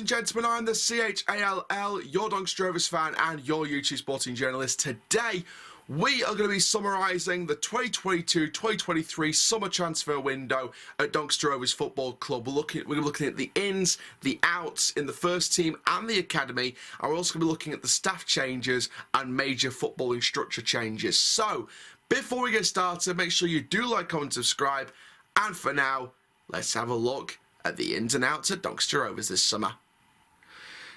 and gentlemen, I'm the CHALL, your Doncaster Rovers fan and your YouTube sporting journalist. Today, we are going to be summarising the 2022-2023 summer transfer window at Doncaster Rovers Football Club. We're looking at the ins, the outs in the first team and the academy, and we're also going to be looking at the staff changes and major footballing structure changes. So, before we get started, make sure you do like, comment, subscribe, and for now, let's have a look at the ins and outs at Doncaster Rovers this summer.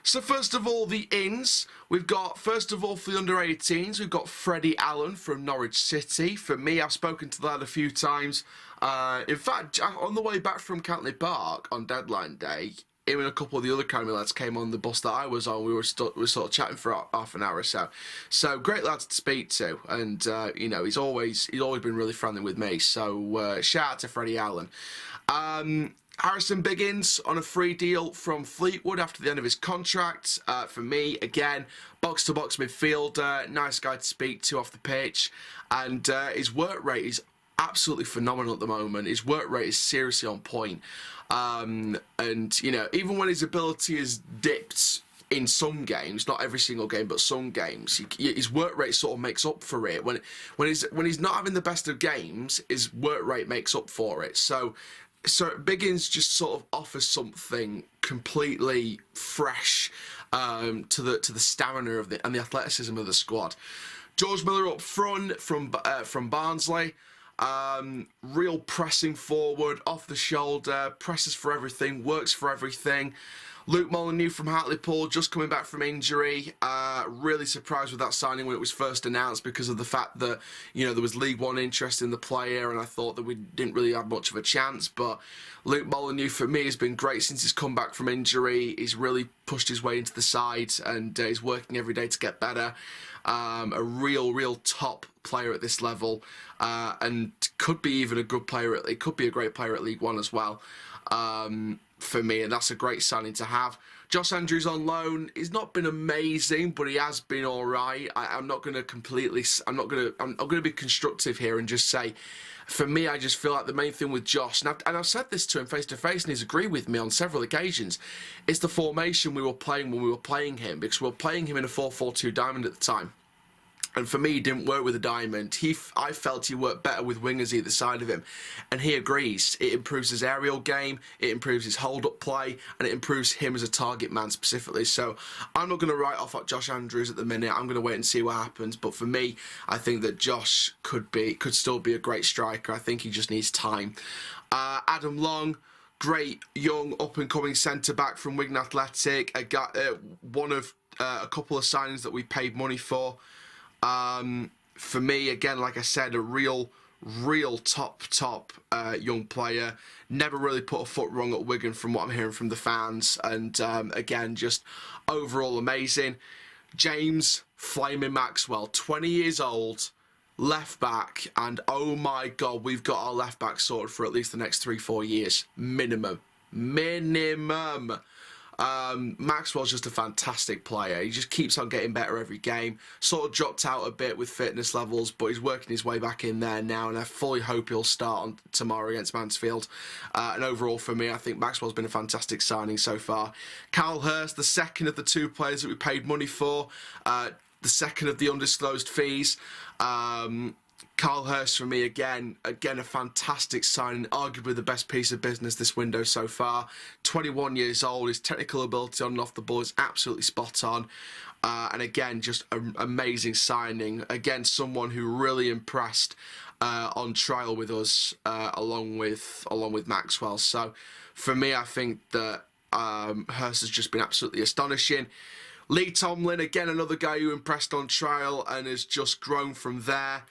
So first of all, the ins. We've got, first of all, for the under-18s, we've got Freddie Allen from Norwich City. For me, I've spoken to that a few times. In fact, on the way back from Cantley Park on deadline day, him and a couple of the other academy lads came on the bus that I was on. We were sort of chatting for half an hour or so. So great lads to speak to, and you know, he's always been really friendly with me. So shout out to Freddie Allen. Harrison Biggins on a free deal from Fleetwood after the end of his contract. For me, again, box-to-box midfielder, nice guy to speak to off the pitch, and his work rate is absolutely phenomenal at the moment. His work rate is seriously on point, and you know, even when his ability is dipped in some games, not every single game, but some games, his work rate sort of makes up for it. When he's not having the best of games, his work rate makes up for it. So Biggins just sort of offers something completely fresh to the stamina of and the athleticism of the squad. George Miller up front from Barnsley. Real pressing forward, off the shoulder, presses for everything, works for everything. Luke Molyneux from Hartlepool, just coming back from injury. Really surprised with that signing when it was first announced because of the fact that, you know, there was League One interest in the player, and I thought that we didn't really have much of a chance. But Luke Molyneux, for me, has been great since he's come back from injury. He's really pushed his way into the side, and he's working every day to get better. A real top player at this level, and could be even a good player. He could be a great player at League One as well. For me, and that's a great signing to have. Josh Andrews on loan. He's not been amazing, but he has been all right. I'm not going to be constructive here and just say, for me, I just feel like the main thing with Josh, and I've said this to him face to face, and he's agreed with me on several occasions, it's the formation we were playing when we were playing him, because we were playing him in a 4-4-2 diamond at the time. And for me, he didn't work with a diamond. I felt he worked better with wingers either side of him. And he agrees. It improves his aerial game, it improves his hold-up play, and it improves him as a target man specifically. So I'm not going to write off Josh Andrews at the minute. I'm going to wait and see what happens. But for me, I think that Josh could still be a great striker. I think he just needs time. Adam Long, great young up-and-coming centre-back from Wigan Athletic. One of a couple of signings that we paid money for. For me, again, like I said, a real top young player. Never really put a foot wrong at Wigan from what I'm hearing from the fans. And again, just overall amazing. James Flaming Maxwell, 20 years old, left back. And oh my God, we've got our left back sorted for at least the next 3-4 years. Minimum. Maxwell's just a fantastic player. He just keeps on getting better every game. Sort of dropped out a bit with fitness levels, but he's working his way back in there now, and I fully hope he'll start on tomorrow against Mansfield. And overall, for me, I think Maxwell's been a fantastic signing so far. Carl Hurst, the second of the two players that we paid money for, the second of the undisclosed fees. Carl Hurst for me, again a fantastic signing, arguably the best piece of business this window so far. 21 years old, his technical ability on and off the ball is absolutely spot on. And again, just an amazing signing. Again, someone who really impressed on trial with us, along with Maxwell. So for me, I think that Hurst has just been absolutely astonishing. Lee Tomlin, again, another guy who impressed on trial and has just grown from there.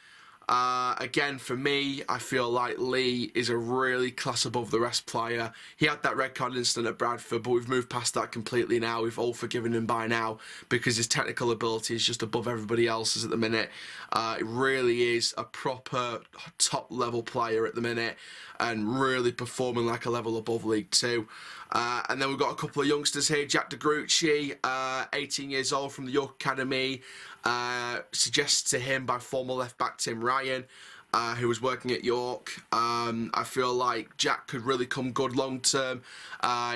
Again, for me, I feel like Lee is a really class above the rest player. He had that red card incident at Bradford, but we've moved past that completely now. We've all forgiven him by now because his technical ability is just above everybody else's at the minute. It really is a proper top-level player at the minute and really performing like a level above League Two. And then we've got a couple of youngsters here. Jack De Grucci, 18 years old from the York Academy, suggested to him by former left-back Tim Ryan. who was working at York. I feel like Jack could really come good long term.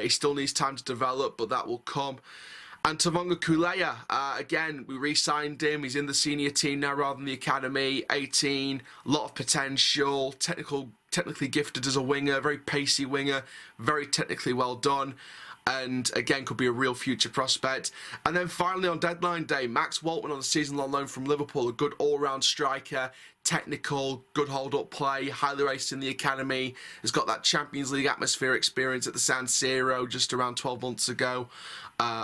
He still needs time to develop, but that will come. And Tavonga Kulea, again, we re-signed him. He's in the senior team now rather than the academy. 18, a lot of potential, technically gifted as a winger, very pacey winger, very technically well done. And again, could be a real future prospect. And then finally on deadline day, Max Waltman on the season-long loan from Liverpool, a good all-round striker, technical, good hold-up play, highly rated in the academy, has got that Champions League atmosphere experience at the San Siro just around 12 months ago,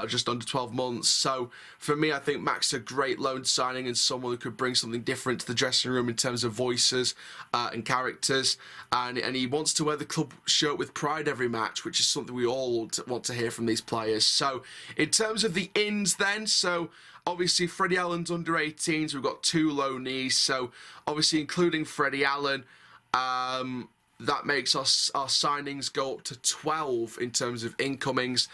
just under 12 months. So for me, I think Max is a great loan signing and someone who could bring something different to the dressing room in terms of voices and characters. And he wants to wear the club shirt with pride every match, which is something we all want to hear from these players. So in terms of the ins then, so obviously Freddie Allen's under 18s, we've got 2 loanees, so obviously including Freddie Allen, that makes our signings go up to 12 in terms of incomings.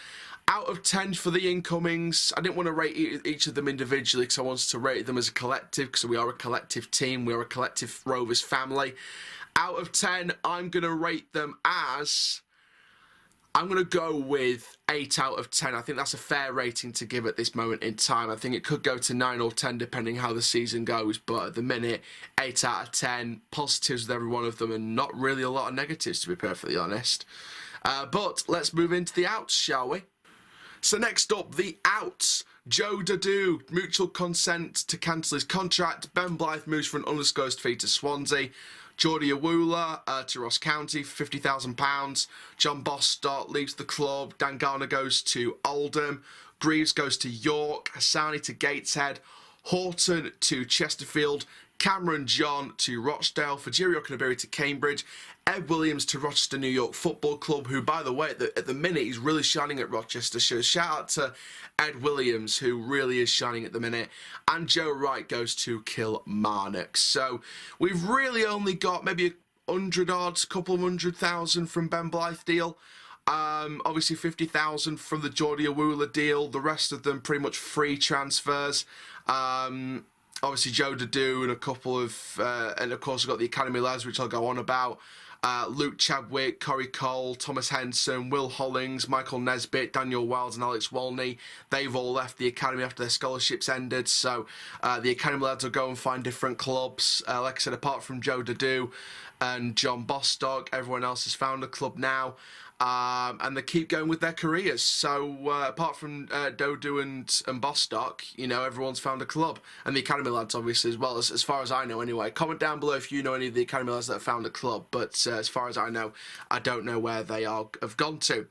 Out of 10 for the incomings, I didn't want to rate each of them individually because I wanted to rate them as a collective, because we are a collective team, we are a collective Rovers family. Out of 10, I'm going to rate them as... I'm going to go with 8 out of 10. I think that's a fair rating to give at this moment in time. I think it could go to 9 or 10 depending how the season goes. But at the minute, 8 out of 10. Positives with every one of them and not really a lot of negatives, to be perfectly honest. But let's move into the outs, shall we? So next up, the outs. Joe Dadu, mutual consent to cancel his contract. Ben Blythe moves for an undisclosed fee to Swansea. Jordi Awula to Ross County for £50,000. John Bostock leaves the club. Dan Garner goes to Oldham. Greaves goes to York. Hassani to Gateshead. Horton to Chesterfield. Cameron John to Rochdale. Fajiri Okunabiri to Cambridge. Ed Williams to Rochester New York Football Club, who, by the way, at the minute, he's really shining at Rochester. So shout out to Ed Williams, who really is shining at the minute. And Joe Wright goes to Kilmarnock. So we've really only got maybe 100 odds, couple of 100,000 from Ben Blythe deal. Obviously 50,000 from the Jordi Awula deal. The rest of them pretty much free transfers. Obviously Joe Dadu and a couple of, and of course we've got the Academy lads, which I'll go on about. Luke Chadwick, Corey Cole, Thomas Henson, Will Hollings, Michael Nesbitt, Daniel Wells and Alex Walney. They've all left the Academy after their scholarships ended, so the Academy lads will go and find different clubs. Like I said, apart from Joe Dadu and John Bostock, everyone else has found a club now. And they keep going with their careers. So apart from Dodu and Bostock, you know, everyone's found a club. And the Academy lads, obviously, as well, as far as I know anyway. Comment down below if you know any of the Academy lads that have found a club. But as far as I know, I don't know where they have gone to.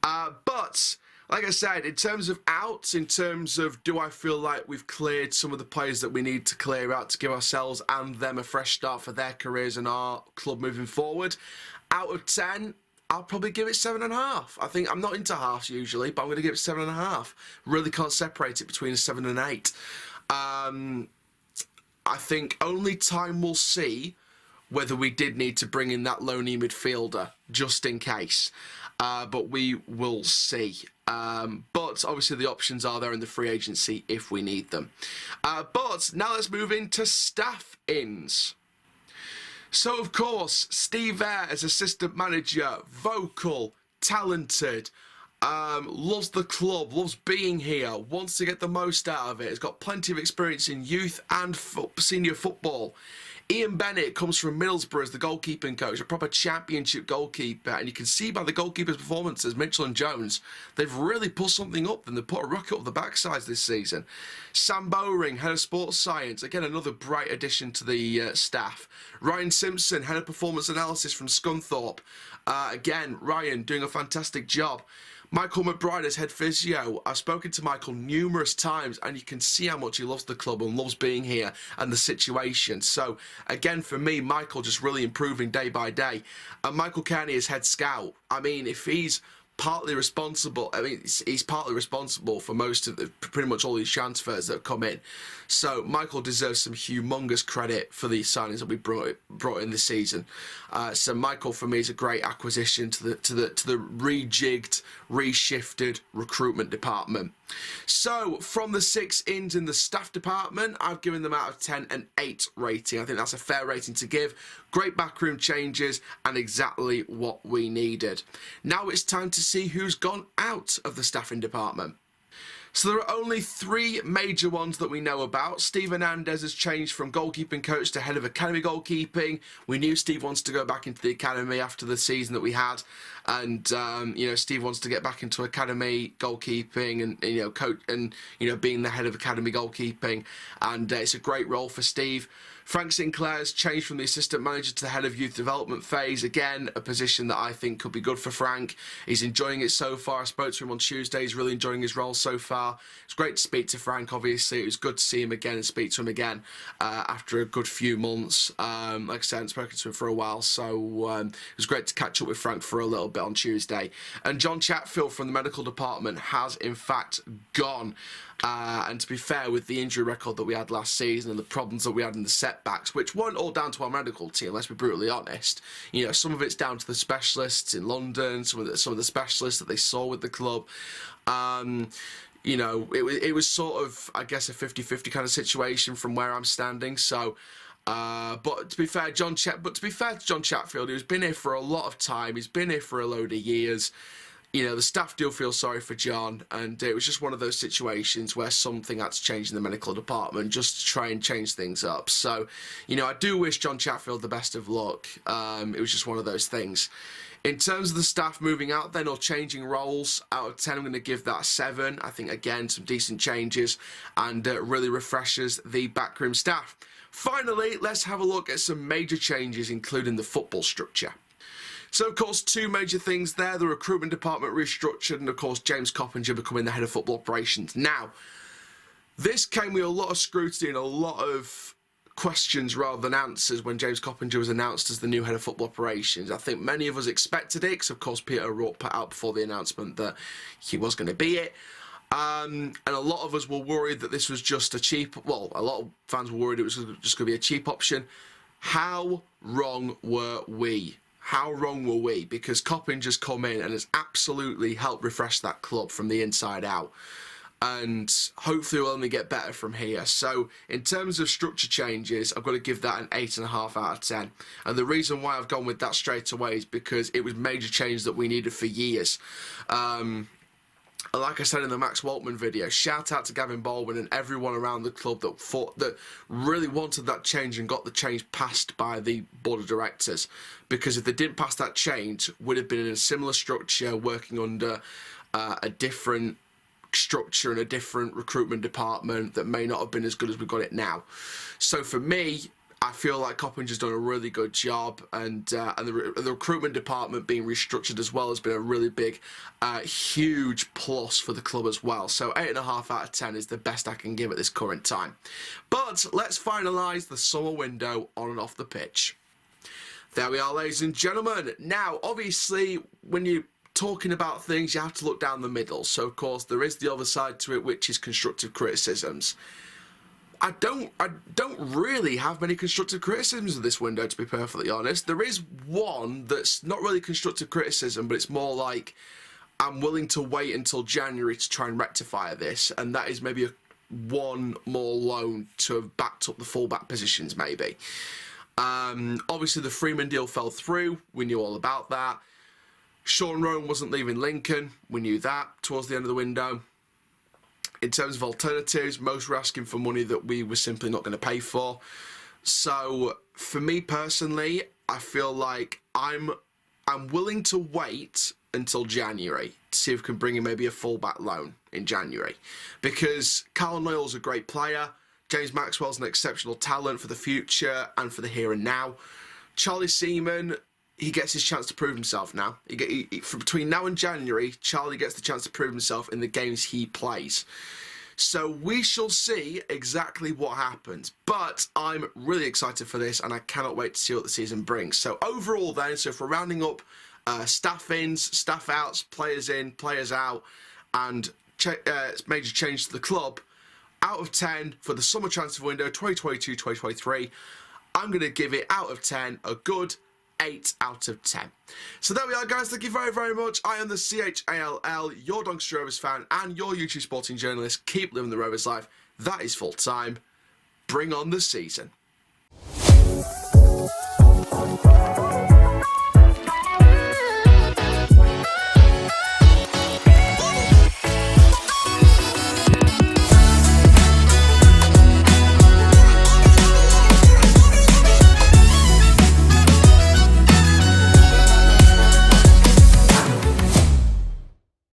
But... like I said, in terms of outs, in terms of do I feel like we've cleared some of the players that we need to clear out to give ourselves and them a fresh start for their careers and our club moving forward, out of 10, I'll probably give it 7.5. I think I'm not into halves usually, but I'm going to give it 7.5. Really can't separate it between a 7 and 8. I think only time will see whether we did need to bring in that loanee midfielder, just in case. But we will see. But obviously the options are there in the free agency if we need them. But now let's move into staff ins. So of course, Steve Eyre as assistant manager, vocal, talented, loves the club, loves being here, wants to get the most out of it, has got plenty of experience in youth and senior football. Ian Bennett comes from Middlesbrough as the goalkeeping coach, a proper championship goalkeeper, and you can see by the goalkeeper's performances, Mitchell and Jones, they've really put something up and they've put a rocket up the backsides this season. Sam Bowring, head of sports science, again another bright addition to the staff. Ryan Simpson, head of performance analysis from Scunthorpe. Again, Ryan doing a fantastic job. Michael McBride as head physio. I've spoken to Michael numerous times and you can see how much he loves the club and loves being here and the situation. So again, for me, Michael just really improving day by day. And Michael Kearney as head scout. I mean, if he's partly responsible, I mean, he's partly responsible for most of pretty much all these transfers that have come in. So Michael deserves some humongous credit for these signings that we brought in this season. So Michael for me is a great acquisition to the rejigged, reshifted recruitment department. So, from the 6 ins in the staff department, I've given them out of 10 an 8 rating. I think that's a fair rating to give. Great backroom changes and exactly what we needed. Now it's time to see who's gone out of the staffing department. So there are only 3 major ones that we know about. Steve Hernandez has changed from goalkeeping coach to head of academy goalkeeping. We knew Steve wants to go back into the academy after the season that we had, and you know, Steve wants to get back into academy goalkeeping and you know, coach and you know, being the head of academy goalkeeping, and it's a great role for Steve. Frank Sinclair's changed from the assistant manager to the head of youth development phase. Again, a position that I think could be good for Frank. He's enjoying it so far. I spoke to him on Tuesday. He's really enjoying his role so far. It's great to speak to Frank, obviously. It was good to see him again and speak to him again after a good few months. Like I said, I haven't spoken to him for a while, so it was great to catch up with Frank for a little bit on Tuesday. And John Chatfield from the medical department has, in fact, gone. And to be fair, with the injury record that we had last season and the problems that we had in the setbacks, which weren't all down to our medical team, let's be brutally honest. You know, some of it's down to the specialists in London, some of the specialists that they saw with the club. You know, it was sort of, I guess, a 50-50 kind of situation from where I'm standing. So, but to be fair, to John Chatfield, who's been here for a lot of time, he's been here for a load of years. You know, the staff do feel sorry for John, and it was just one of those situations where something had to change in the medical department just to try and change things up. So, you know, I do wish John Chatfield the best of luck. It was just one of those things. In terms of the staff moving out then or changing roles, out of 10 I'm going to give that a 7. I think, again, some decent changes and really refreshes the backroom staff. Finally, let's have a look at some major changes, including the football structure. So, of course, 2 major things there. The recruitment department restructured and, of course, James Coppinger becoming the head of football operations. Now, this came with a lot of scrutiny and a lot of questions rather than answers when James Coppinger was announced as the new head of football operations. I think many of us expected it because, of course, Peter O'Rourke put out before the announcement that he was going to be it. And a lot of us were worried that this was just a cheap... Well, a lot of fans were worried it was just going to be a cheap option. How wrong were we? How wrong were we? Because Coppinger's come in and has absolutely helped refresh that club from the inside out. And hopefully we'll only get better from here. So in terms of structure changes, I've got to give that an 8.5 out of 10. And the reason why I've gone with that straight away is because it was major change that we needed for years. Like I said in the Max Waltman video, shout out to Gavin Baldwin and everyone around the club that really wanted that change and got the change passed by the board of directors. Because if they didn't pass that change, would have been in a similar structure, working under a different structure and a different recruitment department that may not have been as good as we've got it now. So for me, I feel like Coppinger's done a really good job, and the recruitment department being restructured as well has been a really big, huge plus for the club as well. So 8.5 out of 10 is the best I can give at this current time. But let's finalise the summer window on and off the pitch. There we are, ladies and gentlemen. Now, obviously, when you're talking about things, you have to look down the middle. So, of course, there is the other side to it, which is constructive criticisms. I don't really have many constructive criticisms of this window, to be perfectly honest. There is one that's not really constructive criticism, but it's more like I'm willing to wait until January to try and rectify this, and that is maybe one more loan to have backed up the fullback positions, maybe. Obviously, the Freeman deal fell through. We knew all about that. Sean Rowan wasn't leaving Lincoln. We knew that towards the end of the window. In terms of alternatives, most were asking for money that we were simply not going to pay for. So, for me personally, I feel like I'm willing to wait until January to see if we can bring in maybe a fullback loan in January. Because Carl Noyle's a great player. James Maxwell's an exceptional talent for the future and for the here and now. Charlie Seaman, he gets his chance to prove himself now. Between now and January, Charlie gets the chance to prove himself in the games he plays. So we shall see exactly what happens. But I'm really excited for this, and I cannot wait to see what the season brings. So overall then, so if we're rounding up staff ins, staff outs, players in, players out, and major change to the club, out of 10 for the summer transfer window 2022-2023, I'm going to give it out of 10 a good 8 out of 10. So there we are, guys. Thank you very, very much. I am the CHALL, your Doncaster Rovers fan and your YouTube sporting journalist. Keep living the Rovers life. That is full time. Bring on the season.